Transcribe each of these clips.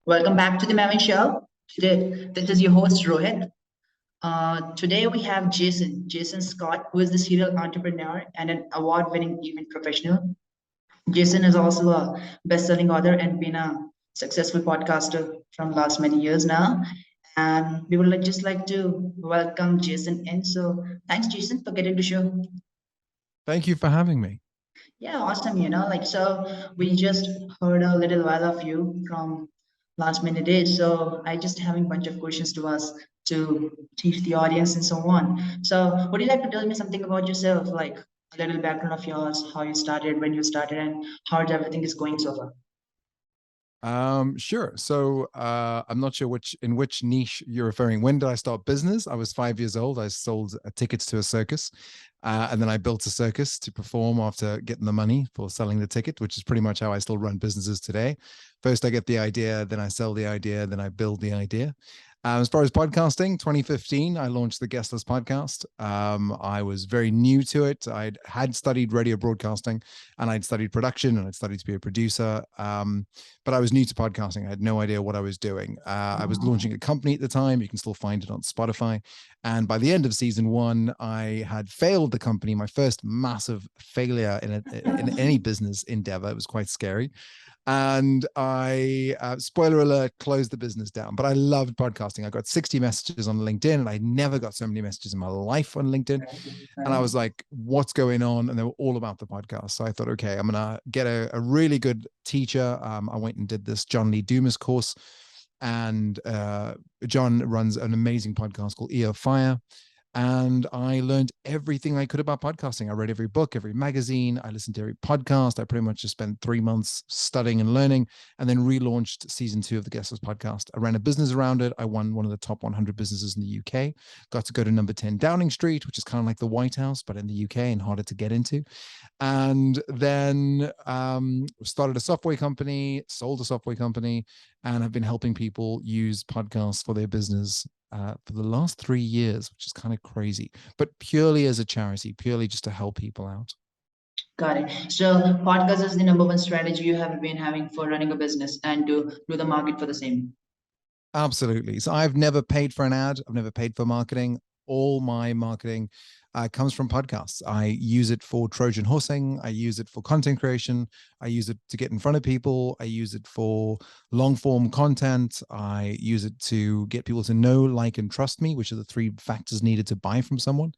Welcome back to the Maven Show. Today, this is your host Rohit. Today we have Jason Scott, who is the serial entrepreneur and an award-winning event professional. Jason is also a best-selling author and been a successful podcaster from last many years now. And we would just like to welcome Jason in. So thanks, Jason, for getting the show. Thank you for having me. Yeah, awesome. We just heard a little while of you from last minute days. So I just having a bunch of questions to ask to teach the audience and so on. So would you like to tell me something about yourself, like a little background of yours, how you started, when you started, and how everything is going so far? Sure. So I'm not sure in which niche you're referring. When did I start business? I was 5 years old. I sold tickets to a circus. And then I built a circus to perform after getting the money for selling the ticket, which is pretty much how I still run businesses today. First, I get the idea, then I sell the idea, then I build the idea. As far as podcasting, 2015, I launched the Guestless podcast. I was very new to it. I had studied radio broadcasting and I'd studied production and I'd studied to be a producer. But I was new to podcasting. I had no idea what I was doing. I was launching a company at the time. You can still find it on Spotify. And by the end of season one, I had failed the company, my first massive failure in any business endeavor. It was quite scary. And I, spoiler alert, closed the business down. But I loved podcasting. I got 60 messages on LinkedIn, and I never got so many messages in my life on LinkedIn. And I was like, what's going on? And they were all about the podcast. So I thought, okay, I'm going to get a really good teacher. I went and did this John Lee Dumas course. And John runs an amazing podcast called EO Fire. And I learned everything I could about podcasting. I read every book, every magazine. I listened to every podcast. I pretty much just spent 3 months studying and learning, and then relaunched season 2 of the Guestless podcast. I ran a business around it. I won one of the top 100 businesses in the UK. Got to go to number 10 Downing Street, which is kind of like the White House, but in the UK and harder to get into. And then started a software company, sold a software company, and have been helping people use podcasts for their business for the last 3 years, which is kind of crazy, but purely as a charity, purely just to help people out. Got it. So podcast is the number one strategy you have been having for running a business and to do the market for the same. Absolutely. So I've never paid for an ad. I've never paid for marketing. All my marketing comes from podcasts. I use it for Trojan horsing. I use it for content creation. I use it to get in front of people. I use it for long form content. I use it to get people to know, like, and trust me, which are the 3 factors needed to buy from someone.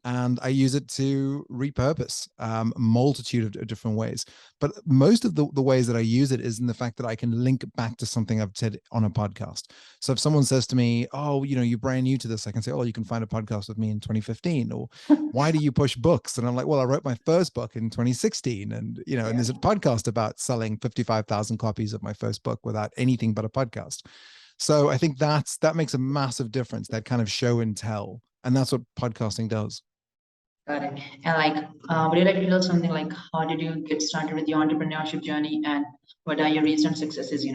And I use it to repurpose a multitude of different ways. But most of the ways that I use it is in the fact that I can link back to something I've said on a podcast. So if someone says to me, oh, you're brand new to this, I can say, oh, you can find a podcast with me in 2015. Or why do you push books? And I'm like, well, I wrote my first book in 2016. And, and there's a podcast about selling 55,000 copies of my first book without anything but a podcast. So I think that makes a massive difference, that kind of show and tell. And that's what podcasting does. Got it. And would you like to tell something like how did you get started with your entrepreneurship journey and what are your recent successes,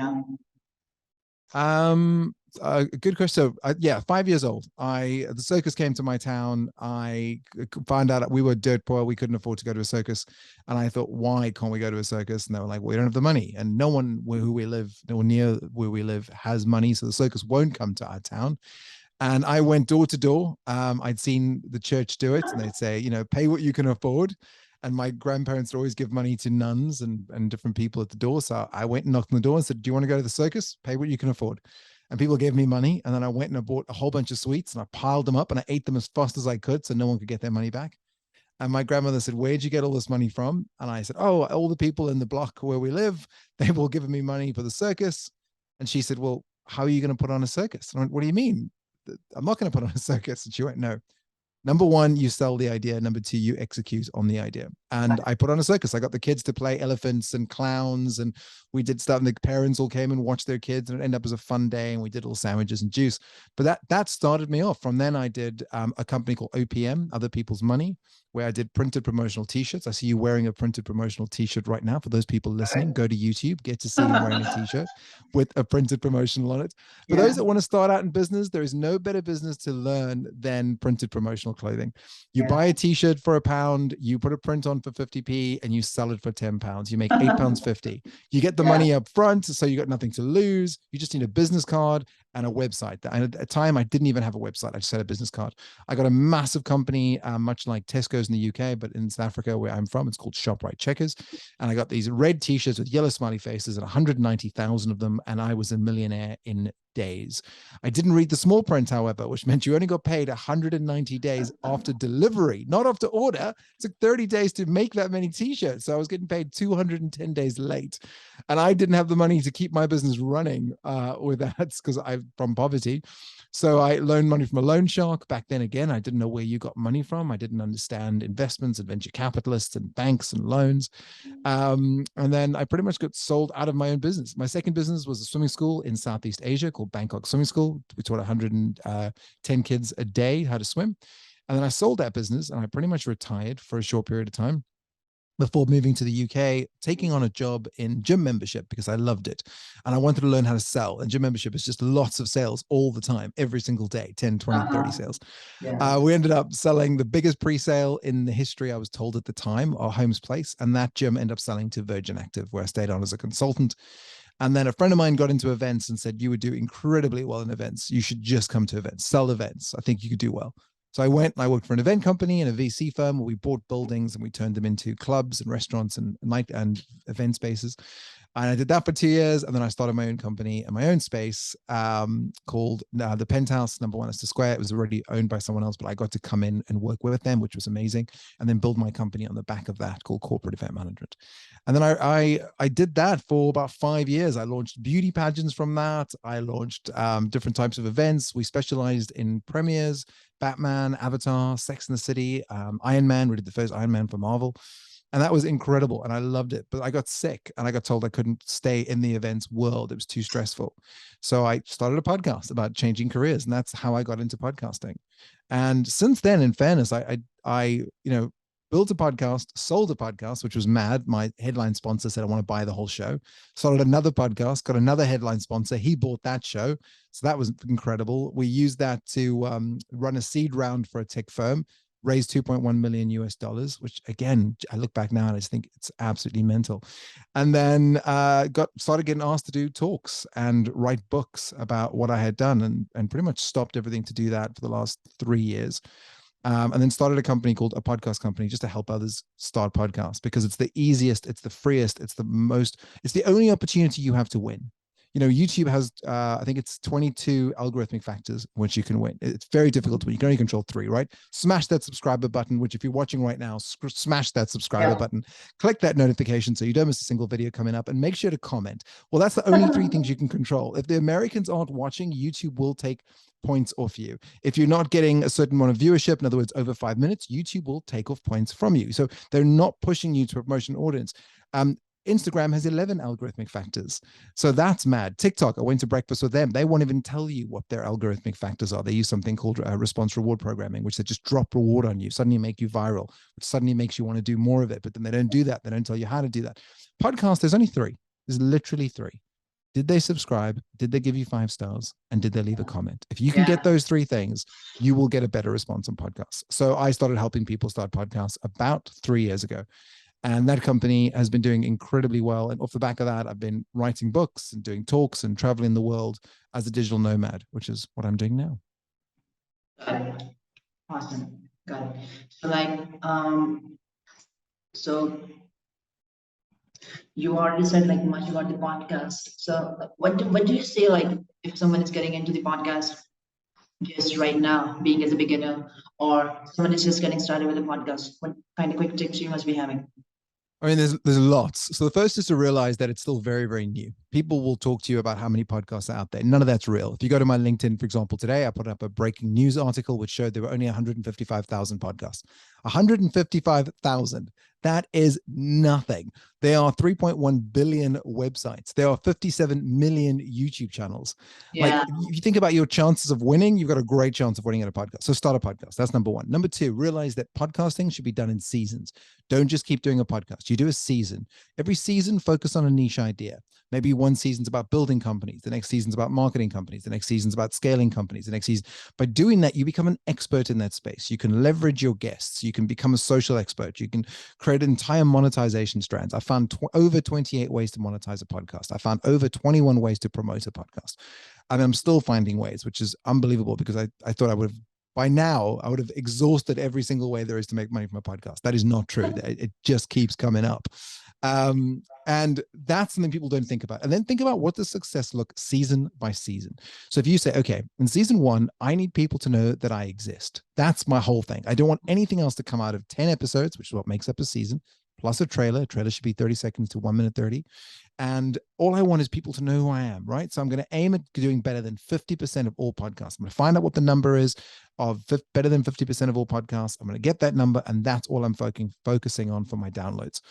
Good question. So yeah, 5 years old. The circus came to my town. I found out that we were dirt poor. We couldn't afford to go to a circus. And I thought, why can't we go to a circus? And they were like, we don't have the money. And no one near where we live has money. So the circus won't come to our town. And I went door to door. I'd seen the church do it, and they'd say, pay what you can afford. And my grandparents would always give money to nuns and different people at the door. So I went and knocked on the door and said, do you want to go to the circus? Pay what you can afford. And people gave me money. And then I went and I bought a whole bunch of sweets and I piled them up and I ate them as fast as I could so no one could get their money back. And my grandmother said, where'd you get all this money from? And I said, oh, all the people in the block where we live, they've all given me money for the circus. And she said, well, how are you going to put on a circus? And I went, what do you mean? I'm not going to put on a circus. And she went, no. Number 1, you sell the idea. Number 2, you execute on the idea. And I put on a circus. I got the kids to play elephants and clowns, and we did stuff. And the parents all came and watched their kids, and it ended up as a fun day. And we did little sandwiches and juice. But that started me off. From then, I did a company called OPM, Other People's Money, where I did printed promotional t-shirts. I see you wearing a printed promotional t-shirt right now. For those people listening, go to YouTube, get to see me wearing a t-shirt with a printed promotional on it. For those that want to start out in business, there is no better business to learn than printed promotional clothing. You buy a t-shirt for £1, you put a print on for 50p, and you sell it for £10. You make £8.50. You get the money up front, so you got nothing to lose. You just need a business card and a website. And at the time, I didn't even have a website. I just had a business card. I got a massive company, much like Tesco's in the UK, but in South Africa, where I'm from, it's called ShopRite Checkers. And I got these red t-shirts with yellow smiley faces and 190,000 of them. And I was a millionaire in days. I didn't read the small print, however, which meant you only got paid 190 days after delivery, not after order. It took 30 days to make that many t-shirts. So I was getting paid 210 days late. And I didn't have the money to keep my business running with that because I'm from poverty. So I loaned money from a loan shark. Back then, again, I didn't know where you got money from. I didn't understand investments and venture capitalists and banks and loans. And then I pretty much got sold out of my own business. My second business was a swimming school in Southeast Asia called Bangkok Swimming School. We taught 110 kids a day how to swim. And then I sold that business and I pretty much retired for a short period of time before moving to the UK, taking on a job in gym membership because I loved it. And I wanted to learn how to sell. And gym membership is just lots of sales all the time, every single day, 10, 20, 30 sales. We ended up selling the biggest pre-sale in the history, I was told at the time, our Homes Place. And that gym ended up selling to Virgin Active, where I stayed on as a consultant. And then a friend of mine got into events and said, you would do incredibly well in events. You should just come to events, sell events. I think you could do well. So I went and I worked for an event company and a VC firm where we bought buildings and we turned them into clubs and restaurants and night and event spaces. And I did that for 2 years. And then I started my own company and my own space called the Penthouse, number 1 Leicester Square. It was already owned by someone else, but I got to come in and work with them, which was amazing. And then build my company on the back of that called Corporate Event Management. And then I did that for about 5 years. I launched beauty pageants from that. I launched different types of events. We specialized in premieres, Batman, Avatar, Sex and the City, Iron Man. We did the first Iron Man for Marvel. And that was incredible. And I loved it. But I got sick and I got told I couldn't stay in the events world. It was too stressful. So I started a podcast about changing careers. And that's how I got into podcasting. And since then, in fairness, I built a podcast, sold a podcast, which was mad. My headline sponsor said, I want to buy the whole show. Started another podcast, got another headline sponsor. He bought that show. So that was incredible. We used that to run a seed round for a tech firm, raised 2.1 million US dollars, which again, I look back now and I just think it's absolutely mental. And then started getting asked to do talks and write books about what I had done and pretty much stopped everything to do that for the last 3 years. And then started a company called a podcast company just to help others start podcasts because it's the easiest, it's the freest, it's the only opportunity you have to win. YouTube has, I think it's 22 algorithmic factors which you can win. It's very difficult to win. You can only control 3, right? Smash that subscriber button, which if you're watching right now, smash that subscriber button, click that notification so you don't miss a single video coming up, and make sure to comment. Well, that's the only 3 things you can control. If the Americans aren't watching, YouTube will take points off you. If you're not getting a certain amount of viewership, in other words, over 5 minutes, YouTube will take off points from you. So they're not pushing you to a promotion audience. Instagram has 11 algorithmic factors. So that's mad. TikTok, I went to breakfast with them. They won't even tell you what their algorithmic factors are. They use something called response reward programming, which they just drop reward on you, suddenly make you viral, which suddenly makes you want to do more of it. But then they don't do that. They don't tell you how to do that. Podcast, there's only 3. There's literally 3. Did they subscribe? Did they give you 5 stars? And did they leave a comment? If you can get those 3 things, you will get a better response on podcasts. So I started helping people start podcasts about 3 years ago. And that company has been doing incredibly well. And off the back of that, I've been writing books and doing talks and traveling the world as a digital nomad, which is what I'm doing now. Got it. Awesome. Got it. So you already said much about the podcast. So what do you say if someone is getting into the podcast just right now, being as a beginner, or someone is just getting started with a podcast? What kind of quick tips you must be having? I mean, there's lots. So the first is to realize that it's still very, very new. people will talk to you about how many podcasts are out there. None of that's real. If you go to my LinkedIn, for example, today, I put up a breaking news article which showed there were only 155,000 podcasts. 155,000. That is nothing. There are 3.1 billion websites. There are 57 million YouTube channels. Like, Yeah. if you think about your chances of winning, you've got a great chance of winning at a podcast. So start a podcast. That's number one. Number two, realize that podcasting should be done in seasons. Don't just keep doing a podcast. You do a season. Every season, focus on a niche idea. Maybe one season's about building companies. The next season's about marketing companies. The next season's about scaling companies. The next season, by doing that, you become an expert in that space. You can leverage your guests. You can become a social expert. You can create entire monetization strands. I found over 28 ways to monetize a podcast. I found over 21 ways to promote a podcast. I mean, I'm still finding ways, which is unbelievable, because I thought I would have, by now, I would have exhausted every single way there is to make money from a podcast. That is not true. It just keeps coming up. And that's something people don't think about. And then think about what does success look season by season. So if you say, okay, in season one, I need people to know that I exist. That's my whole thing. I don't want anything else to come out of 10 episodes, which is what makes up a season, plus a trailer. A trailer should be 30 seconds to 1 minute 30. And all I want is people to know who I am, right? So I'm going to aim at doing better than 50% of all podcasts. I'm going to find out what the number is of better than 50% of all podcasts. I'm going to get that number, and that's all I'm focusing on for my downloads.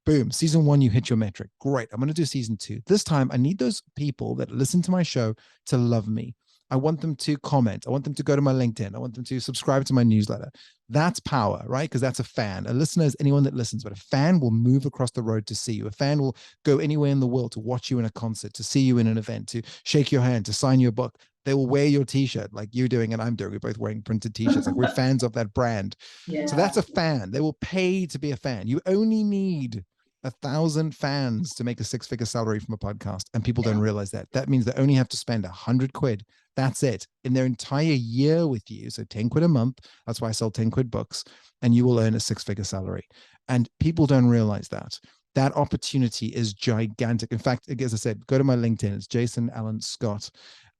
Boom. Season one, you hit your metric. Great. I'm going to do season two. This time, I need those people that listen to my show to love me. I want them to comment. I want them to go to my LinkedIn. I want them to subscribe to my newsletter. That's power, right? Because that's a fan. A listener is anyone that listens, but a fan will move across the road to see you. A fan will go anywhere in the world to watch you in a concert, to see you in an event, to shake your hand, to sign your book. They will wear your t-shirt like you're doing and I'm doing. We're both wearing printed t-shirts. Like, we're fans of that brand. Yeah. So that's a fan. They will pay to be a fan. You only need 1,000 fans to make a six-figure salary from a podcast, and people don't realize that. That means they only have to spend 100 quid. That's it in their entire year with you. So 10 quid a month. That's why I sell 10 quid books, and you will earn a six-figure salary. And people don't realize that. That opportunity is gigantic. In fact, as I said, go to my LinkedIn. It's Jason Allen Scott.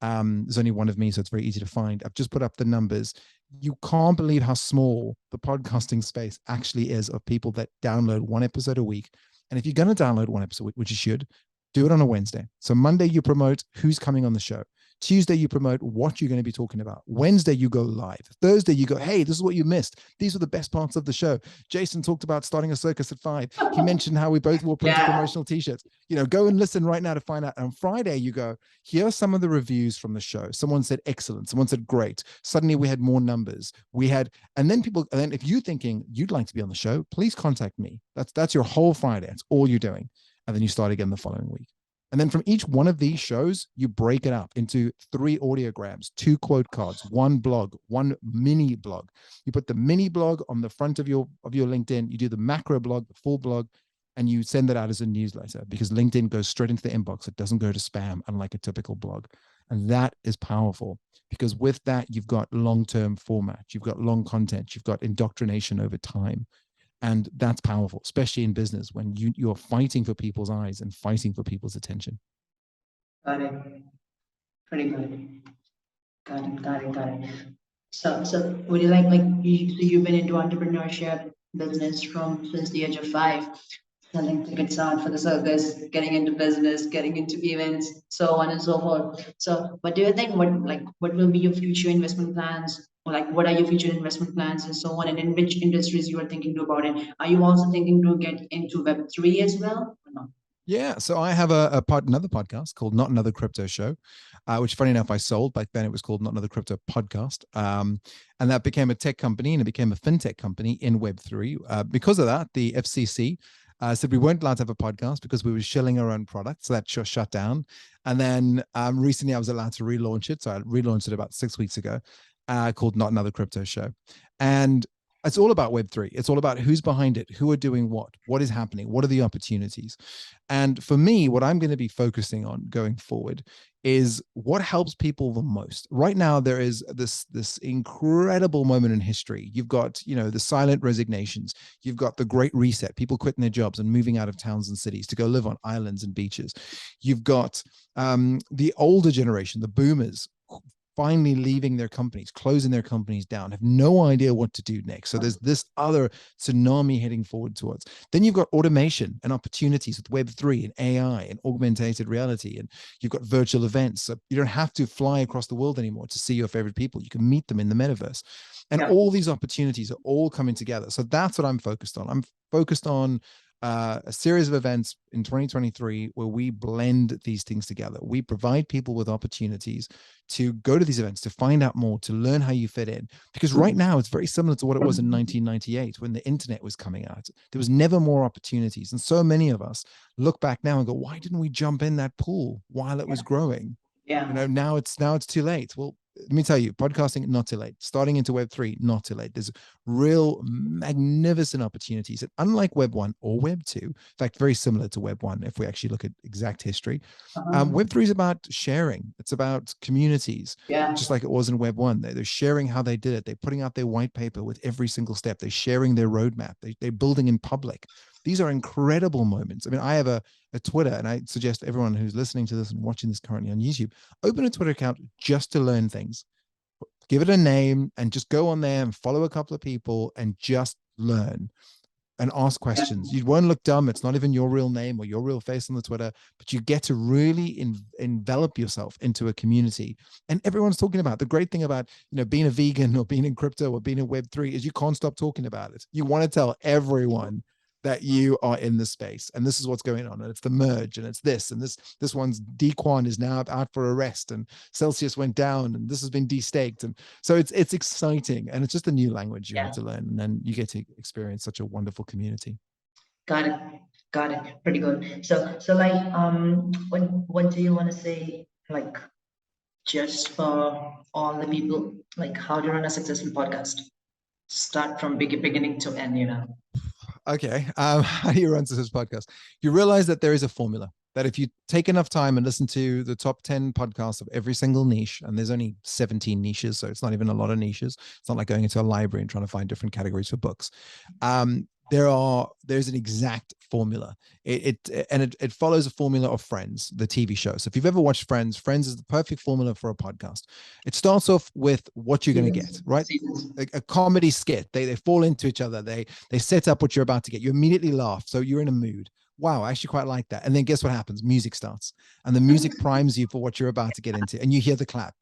There's only one of me, so it's very easy to find. I've just put up the numbers. You can't believe how small the podcasting space actually is of people that download one episode a week. And if you're going to download one episode, which you should, do it on a Wednesday. So Monday, you promote who's coming on the show. Tuesday, you promote what you're going to be talking about. Wednesday, you go live. Thursday, you go, hey, this is what you missed. These are the best parts of the show. Jason talked about starting a circus at 5. He mentioned how we both wore printed promotional t-shirts. Go and listen right now to find out. And on Friday, you go, here are some of the reviews from the show. Someone said excellent. Someone said great. Suddenly we had more numbers. And then if you're thinking you'd like to be on the show, please contact me. That's your whole Friday. That's all you're doing. And then you start again the following week. And then from each one of these shows, you break it up into 3 audiograms, 2 quote cards, 1 blog, 1 mini blog. You put the mini blog on the front of your LinkedIn. You do the macro blog, the full blog, and you send that out as a newsletter, because LinkedIn goes straight into the inbox. It doesn't go to spam, unlike a typical blog. And that is powerful, because with that, you've got long-term format. You've got long content. You've got indoctrination over time. And that's powerful, especially in business, when you're fighting for people's eyes and fighting for people's attention. Got it. Pretty good. Got it. So would you you've been into entrepreneurship business since the age of 5, selling tickets out for the circus, getting into business, getting into events, so on and so forth. So, but do you think what will be your future investment plans? Or what are your future investment plans and so on, and in which industries you are thinking to about it? Are you also thinking to get into Web3 as well, or not? Yeah, so I have another podcast called Not Another Crypto Show, which, funny enough, I sold. Back then it was called Not Another Crypto Podcast. And that became a tech company, and it became a fintech company in Web3. Because of that, the FCC said we weren't allowed to have a podcast because we were shilling our own product. So that shut down. And then recently I was allowed to relaunch it. So I relaunched it about 6 weeks ago, called Not Another Crypto Show. And it's all about Web3. It's all about who's behind it, who are doing what is happening, what are the opportunities. And for me, what I'm going to be focusing on going forward is what helps people the most. Right now, there is this incredible moment in history. You've got, the silent resignations. You've got the Great Reset, people quitting their jobs and moving out of towns and cities to go live on islands and beaches. You've got the older generation, the boomers, finally leaving their companies, closing their companies down, have no idea what to do next. So there's this other tsunami heading forward towards. Then you've got automation and opportunities with Web3 and AI and augmented reality. And you've got virtual events. So you don't have to fly across the world anymore to see your favorite people. You can meet them in the metaverse. And all these opportunities are all coming together. So that's what I'm focused on. I'm focused on a series of events in 2023 where we blend these things together. We provide people with opportunities to go to these events, to find out more, to learn how you fit in. Because right now it's very similar to what it was in 1998 when the internet was coming out. There was never more opportunities. And so many of us look back now and go, why didn't we jump in that pool while it was growing? Now it's too late. Well, let me tell you, podcasting, not too late. Starting into Web3, not too late. There's real magnificent opportunities. And unlike Web 1 or Web 2, in fact, very similar to Web 1, if we actually look at exact history, Web 3 is about sharing. It's about communities, just like it was in Web 1. They're sharing how they did it. They're putting out their white paper with every single step. They're sharing their roadmap. They're building in public. These are incredible moments. I mean, I have a Twitter, and I suggest everyone who's listening to this and watching this currently on YouTube, open a Twitter account just to learn things. Give it a name and just go on there and follow a couple of people and just learn and ask questions. You won't look dumb. It's not even your real name or your real face on the Twitter, but you get to really envelop yourself into a community. And everyone's talking about the great thing about, being a vegan or being in crypto or being in Web3 is you can't stop talking about it. You want to tell everyone that you are in the space and this is what's going on, and it's the merge, and it's this, and this one's Dequan is now out for arrest, and Celsius went down, and this has been destaked. And so it's exciting, and it's just a new language you have to learn, and then you get to experience such a wonderful community. Got it. Pretty good. So like what do you want to say, like, just for all the people, like how to run a successful podcast, start from beginning to end? Okay. How do you run this podcast? You realize that there is a formula, that if you take enough time and listen to the top 10 podcasts of every single niche, and there's only 17 niches, so it's not even a lot of niches. It's not like going into a library and trying to find different categories for books. There's an exact formula. It follows a formula of Friends, the TV show. So if you've ever watched Friends is the perfect formula for a podcast. It starts off with what you're going to get, right? A comedy skit. They fall into each other. They set up what you're about to get. You immediately laugh. So you're in a mood. Wow, I actually quite like that. And then guess what happens? Music starts, and the music primes you for what you're about to get into, and you hear the clap.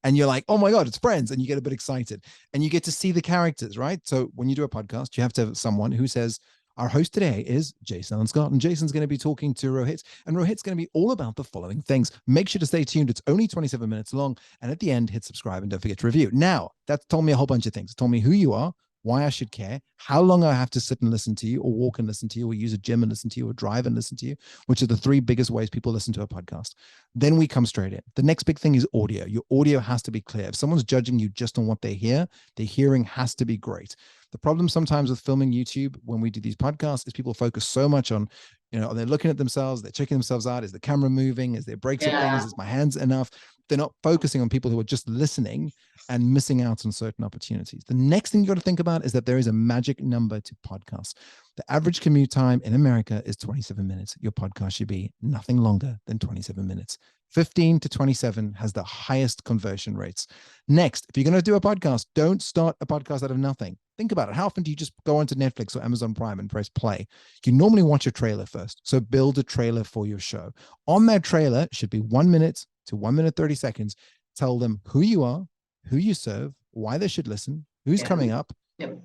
And you're like, oh my God, it's Friends. And you get a bit excited and you get to see the characters, right? So when you do a podcast, you have to have someone who says, our host today is Jason and Scott, and Jason's going to be talking to Rohit, and Rohit's going to be all about the following things. Make sure to stay tuned. It's only 27 minutes long. And at the end, hit subscribe and don't forget to review. Now, that's told me a whole bunch of things. It told me who you are, why I should care, how long I have to sit and listen to you, or walk and listen to you, or use a gym and listen to you, or drive and listen to you, which are the three biggest ways people listen to a podcast. Then we come straight in. The next big thing is audio. Your audio has to be clear. If someone's judging you just on what they hear, their hearing has to be great. The problem sometimes with filming YouTube when we do these podcasts is people focus so much on, they're looking at themselves, they're checking themselves out. Is the camera moving? Is there breaks of things? Is my hands enough? They're not focusing on people who are just listening and missing out on certain opportunities. The next thing you got to think about is that there is a magic number to podcasts. The average commute time in America is 27 minutes. Your podcast should be nothing longer than 27 minutes. 15 to 27 has the highest conversion rates. Next, if you're going to do a podcast, don't start a podcast out of nothing. Think about it. How often do you just go onto Netflix or Amazon Prime and press play? You normally watch a trailer first. So build a trailer for your show. On that trailer, it should be 1 minute to 1 minute, 30 seconds. Tell them who you are, who you serve, why they should listen, who's coming up,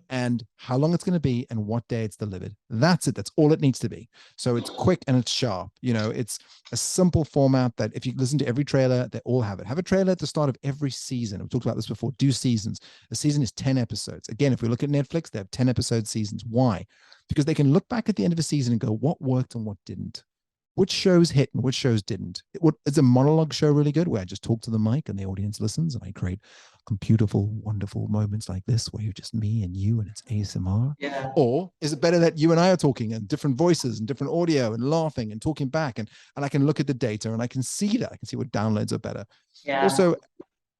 and how long it's going to be and what day it's delivered. That's it. That's all it needs to be. So it's quick and it's sharp. It's a simple format that if you listen to every trailer, they all have it. Have a trailer at the start of every season. We've talked about this before. Do seasons. A season is 10 episodes. Again, if we look at Netflix, they have 10 episode seasons. Why? Because they can look back at the end of a season and go, what worked and what didn't? Which shows hit and which shows didn't? Is a monologue show really good where I just talk to the mic and the audience listens and I create beautiful, wonderful moments like this where you're just me and you and it's ASMR? Or is it better that you and I are talking and different voices and different audio and laughing and talking back and I can look at the data and I can see that. I can see what downloads are better. Also,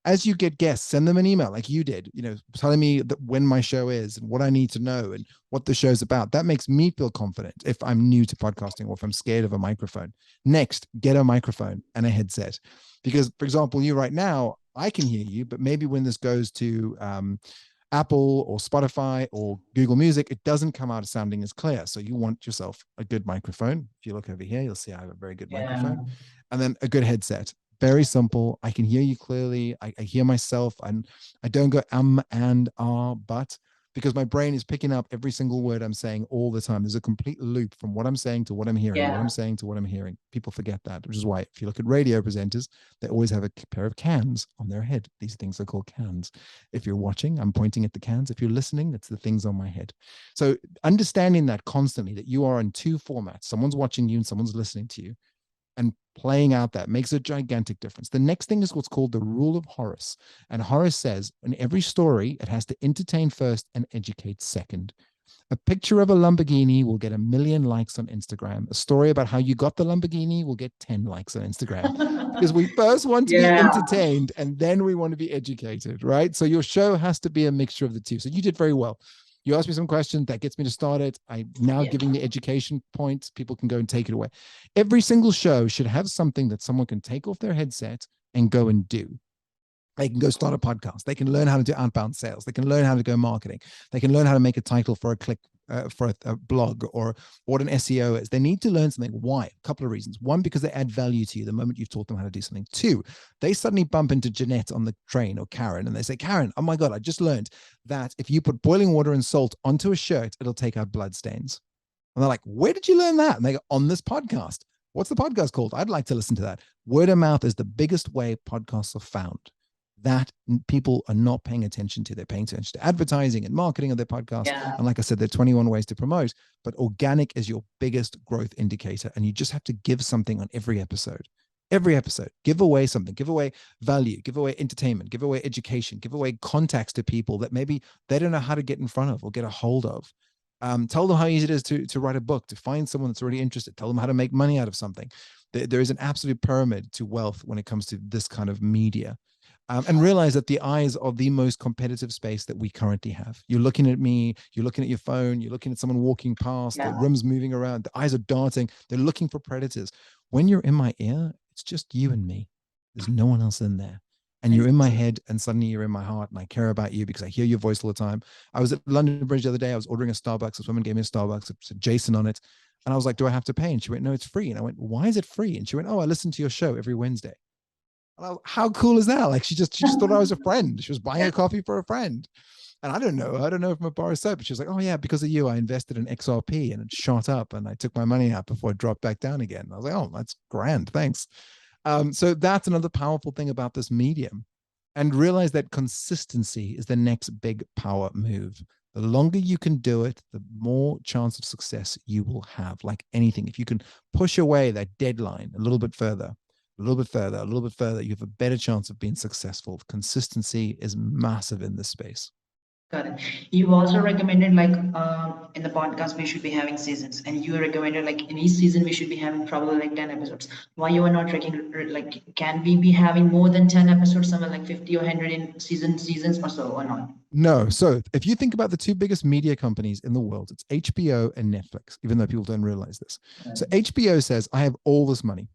as you get guests, send them an email like you did, telling me that when my show is and what I need to know and what the show's about. That makes me feel confident if I'm new to podcasting or if I'm scared of a microphone. Next, get a microphone and a headset. Because, for example, you right now, I can hear you, but maybe when this goes to Apple or Spotify or Google Music, it doesn't come out sounding as clear. So you want yourself a good microphone. If you look over here, you'll see I have a very good Yeah. microphone, and then a good headset. Very simple. I can hear you clearly. I hear myself, and I don't go and but, because my brain is picking up every single word I'm saying all the time. There's a complete loop from what I'm saying to what I'm hearing, what Yeah. I'm saying to what I'm hearing. People forget that, which is why if you look at radio presenters, they always have a pair of cans on their head. These things are called cans. If you're watching, I'm pointing at the cans. If you're listening, it's the things on my head. So understanding that constantly, that you are in two formats, someone's watching you and someone's listening to you, and playing out that makes a gigantic difference. The next thing is what's called the rule of Horace. And Horace says in every story, it has to entertain first and educate second. A picture of a Lamborghini will get 1 million likes on Instagram. A story about how you got the Lamborghini will get 10 likes on Instagram, because we first want to be Yeah. entertained and then we want to be educated, right? So your show has to be a mixture of the two. So you did very well. You asked me some questions that gets me to start it. I'm now giving the education points. People can go and take it away. Every single show should have something that someone can take off their headset and go and do. They can go start a podcast. They can learn how to do outbound sales. They can learn how to go marketing. They can learn how to make a title for a click, for a blog, or what an SEO is. They need to learn something. Why? A couple of reasons. One, because they add value to you the moment you've taught them how to do something. Two, they suddenly bump into Jeanette on the train, or Karen, and they say, Karen, oh my God, I just learned that if you put boiling water and salt onto a shirt, it'll take out blood stains. And they're like, where did you learn that? And they go, on this podcast. What's the podcast called? I'd like to listen to that. Word of mouth is the biggest way podcasts are found. That people are not paying attention to. They're paying attention to advertising and marketing of their podcast. Yeah. And like I said, there are 21 ways to promote, but organic is your biggest growth indicator. And you just have to give something on every episode. Every episode, give away something, give away value, give away entertainment, give away education, give away contacts to people that maybe they don't know how to get in front of or get a hold of. Tell them how easy it is to write a book, to find someone that's already interested. Tell them how to make money out of something. There is an absolute pyramid to wealth when it comes to this kind of media. And realize that the eyes are the most competitive space that we currently have. You're looking at me, you're looking at your phone, you're looking at someone walking past, the room's moving around, the eyes are darting, they're looking for predators. When you're in my ear, it's just you and me. There's no one else in there. And you're in my head, and suddenly you're in my heart, and I care about you because I hear your voice all the time. I was at London Bridge the other day. I was ordering a Starbucks. This woman gave me a Starbucks. It said Jason on it. And I was like, do I have to pay? And she went, no, it's free. And I went, why is it free? And she went, oh, I listen to your show every Wednesday. How cool is that? Like she just thought I was a friend. She was buying a coffee for a friend. And I don't know if I'm a bar or so, but she was like, oh yeah, because of you, I invested in XRP and it shot up and I took my money out before it dropped back down again. And I was like, oh, that's grand. Thanks. So that's another powerful thing about this medium. And realize that consistency is the next big power move. The longer you can do it, the more chance of success you will have. Like anything, if you can push away that deadline a little bit further, a little bit further, a little bit further, you have a better chance of being successful. Consistency is massive in this space. Got it. You also recommended like in the podcast we should be having seasons, and you recommended like in each season we should be having probably like 10 episodes. Why you are not tracking like can we be having more than 10 episodes, somewhere like 50 or 100 in seasons or so, or not? No. So if you think about the two biggest media companies in the world, it's HBO and Netflix, even though people don't realize this. So HBO says, I have all this money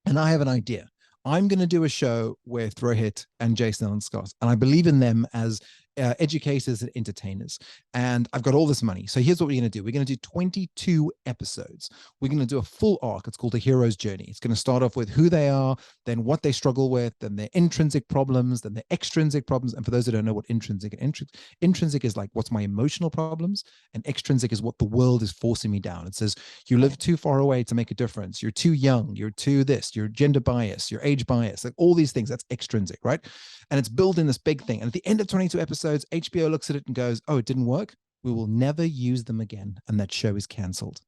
and I have an idea. I'm going to do a show with Rohit and Jason and Scott, and I believe in them as educators and entertainers. And I've got all this money. So here's what we're going to do. We're going to do 22 episodes. We're going to do a full arc. It's called a hero's journey. It's going to start off with who they are, then what they struggle with, then their intrinsic problems, then their extrinsic problems. And for those who don't know what intrinsic is like, what's my emotional problems, and extrinsic is what the world is forcing me down. It says, you live too far away to make a difference. You're too young. You're too this, you're gender bias, your age bias, like all these things. That's extrinsic, right? And it's building this big thing. And at the end of 22 episodes, HBO looks at it and goes, oh, it didn't work. We will never use them again. And that show is canceled.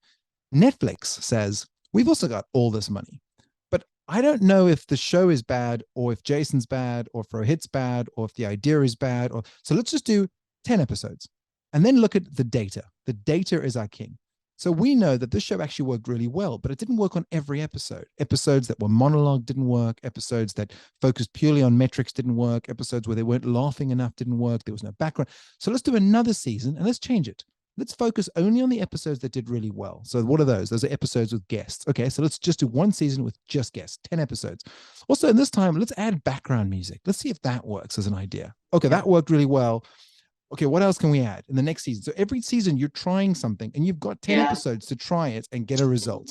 Netflix says, we've also got all this money, but I don't know if the show is bad or if Jason's bad or if Rohit's bad or if the idea is bad. So let's just do 10 episodes and then look at the data. The data is our king. So we know that this show actually worked really well, but it didn't work on every episode. Episodes that were monologue didn't work. Episodes that focused purely on metrics didn't work. Episodes where they weren't laughing enough didn't work. There was no background. So let's do another season and let's change it. let's focus only on the episodes that did really well. So what are those? Those are episodes with guests. Okay, so let's just do one season with just guests, 10 episodes. Also, in this time, let's add background music. Let's see if that works as an idea. Okay, that worked really well. Okay, what else can we add in the next season? So every season you're trying something and you've got 10 episodes to try it and get a result.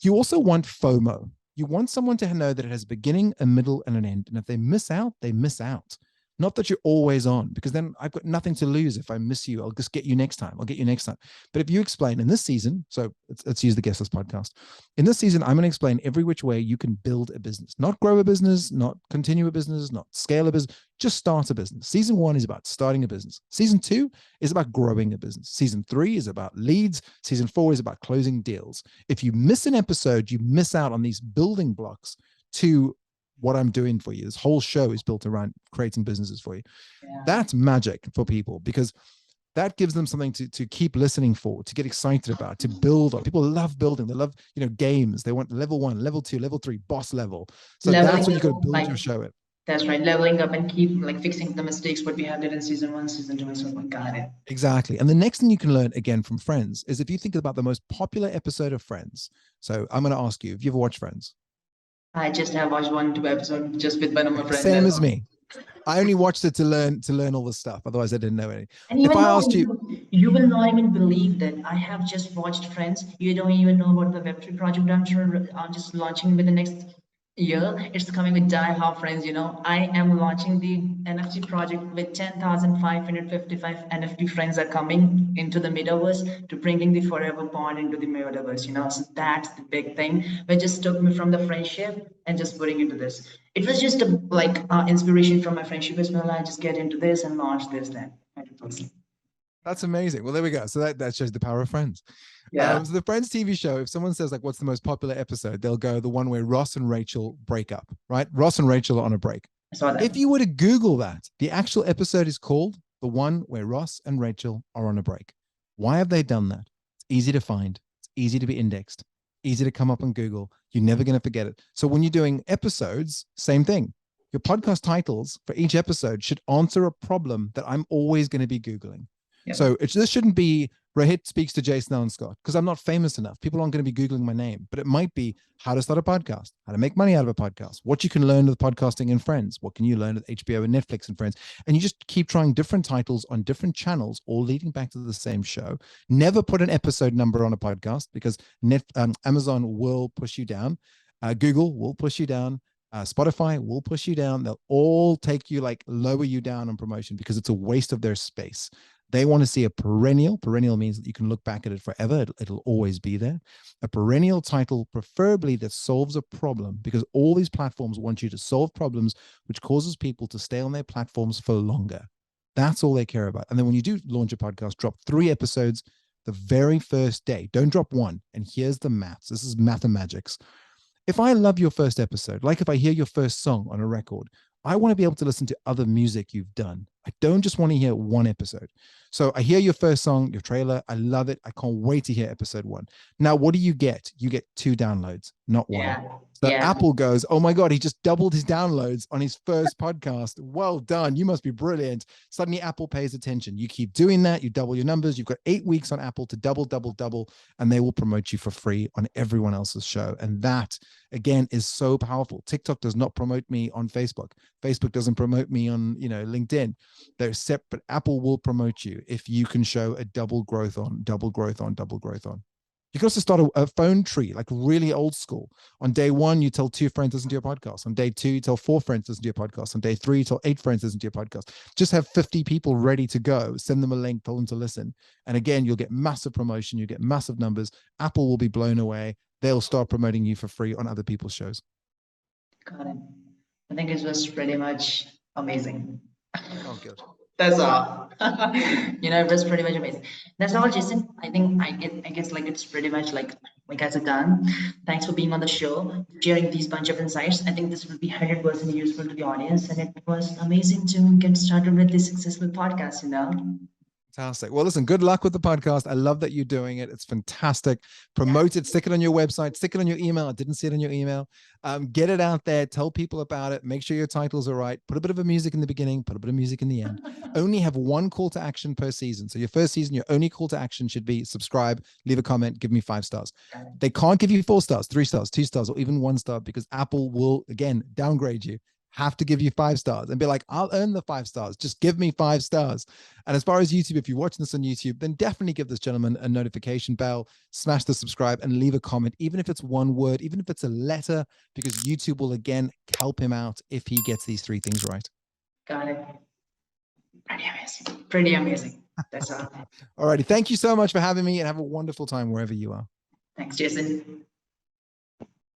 You also want FOMO. You want someone to know that it has a beginning, a middle, and an end. And if they miss out, they miss out. Not that you're always on, because then I've got nothing to lose. If I miss you, I'll just get you next time. I'll get you next time. But if you explain in this season, so let's use the Guestless podcast. In this season, I'm going to explain every which way you can build a business, not grow a business, not continue a business, not scale a business, just start a business. Season 1 is about starting a business. Season 2 is about growing a business. Season 3 is about leads. Season 4 is about closing deals. If you miss an episode, you miss out on these building blocks to what I'm doing for you. This whole show is built around creating businesses for you. That's magic for people, because that gives them something to keep listening for, to get excited about, to build on. People love building. They love, games. They want level 1, level 2, level 3, boss level. So that's what you got to build your show in. That's right. Leveling up and keep fixing the mistakes what we had did in season 1, season 2, and so on. Got it. Exactly. And the next thing you can learn again from Friends is if you think about the most popular episode of Friends. So I'm going to ask you, have you ever watched Friends? I just have watched 1-2 episodes just with one of my friends. Same as me. I only watched it to learn all the stuff. Otherwise, I didn't know any. And even if I asked you will not even believe that I have just watched Friends. You don't even know about the Web3 project I'm just launching with the next year. It's coming with Die Hard Friends. I am launching the NFT project with 10,555 NFT friends are coming into the metaverse to bringing the forever bond into the metaverse. So that's the big thing. Which just took me from the friendship and just putting into this. It was just inspiration from my friendship as well. I just get into this and launch this then. 100%. That's amazing. Well, there we go. So that shows the power of Friends. Yeah. So the Friends TV show, if someone says what's the most popular episode, they'll go the one where Ross and Rachel break up, right? Ross and Rachel are on a break. I saw that. If you were to Google that, the actual episode is called the one where Ross and Rachel are on a break. Why have they done that? It's easy to find. It's easy to be indexed. Easy to come up on Google. You're never going to forget it. So when you're doing episodes, same thing. Your podcast titles for each episode should answer a problem that I'm always going to be Googling. Yep. So this shouldn't be Rohit speaks to Jason Allen Scott, because I'm not famous enough. People aren't going to be Googling my name, but it might be how to start a podcast, how to make money out of a podcast, what you can learn with podcasting and Friends, what can you learn with HBO and Netflix and Friends. And you just keep trying different titles on different channels, all leading back to the same show. Never put an episode number on a podcast, because Amazon will push you down. Google will push you down. Spotify will push you down. They'll all take you, lower you down on promotion, because it's a waste of their space. They want to see a perennial. Perennial means that you can look back at it forever. It'll always be there. A perennial title, preferably that solves a problem, because all these platforms want you to solve problems, which causes people to stay on their platforms for longer. That's all they care about. And then when you do launch a podcast, drop 3 episodes the very first day. Don't drop 1. And here's the maths. This is mathemagics. If I love your first episode, like if I hear your first song on a record, I want to be able to listen to other music you've done. I don't just want to hear one episode. So I hear your first song, your trailer. I love it. I can't wait to hear episode 1. Now, what do you get? You get 2 downloads, not 1. Yeah. So Apple goes, oh my God, he just doubled his downloads on his first podcast. Well done. You must be brilliant. Suddenly Apple pays attention. You keep doing that. You double your numbers. You've got 8 weeks on Apple to double, and they will promote you for free on everyone else's show. And that, again, is so powerful. TikTok does not promote me on Facebook. Facebook doesn't promote me on, LinkedIn. They're separate. Apple will promote you if you can show a double growth on. You can also start a phone tree, really old school. On day 1, you tell 2 friends listen to your podcast. On day 2, you tell 4 friends listen to your podcast. On day 3, you tell 8 friends listen to your podcast. Just have 50 people ready to go. Send them a link, tell them to listen. And again, you'll get massive promotion. You get massive numbers. Apple will be blown away. They'll start promoting you for free on other people's shows. Got it. I think it was pretty much amazing. Oh, good. That's all. It was pretty much amazing. That's all, Jason. I guess it's pretty much like guys are done. Thanks for being on the show, sharing these bunch of insights. I think this will be 100% useful to the audience, and it was amazing to get started with this successful podcast. Fantastic. Well, listen, good luck with the podcast. I love that you're doing it. It's fantastic. Promote it, stick it on your website, stick it on your email. I didn't see it on your email. Get it out there. Tell people about it. Make sure your titles are right. Put a bit of a music in the beginning, put a bit of music in the end. Only have one call to action per season. So your first season, your only call to action should be subscribe, leave a comment, give me 5 stars. They can't give you 4 stars, 3 stars, 2 stars, or even 1 star because Apple will, again, downgrade you. Have to give you 5 stars and be like, I'll earn the 5 stars. Just give me 5 stars. And as far as YouTube, if you're watching this on YouTube, then definitely give this gentleman a notification bell, smash the subscribe and leave a comment, even if it's 1 word, even if it's a letter, because YouTube will again help him out if he gets these 3 things right. Got it. Pretty amazing. Pretty amazing. That's all. All righty. Thank you so much for having me and have a wonderful time wherever you are. Thanks, Jason.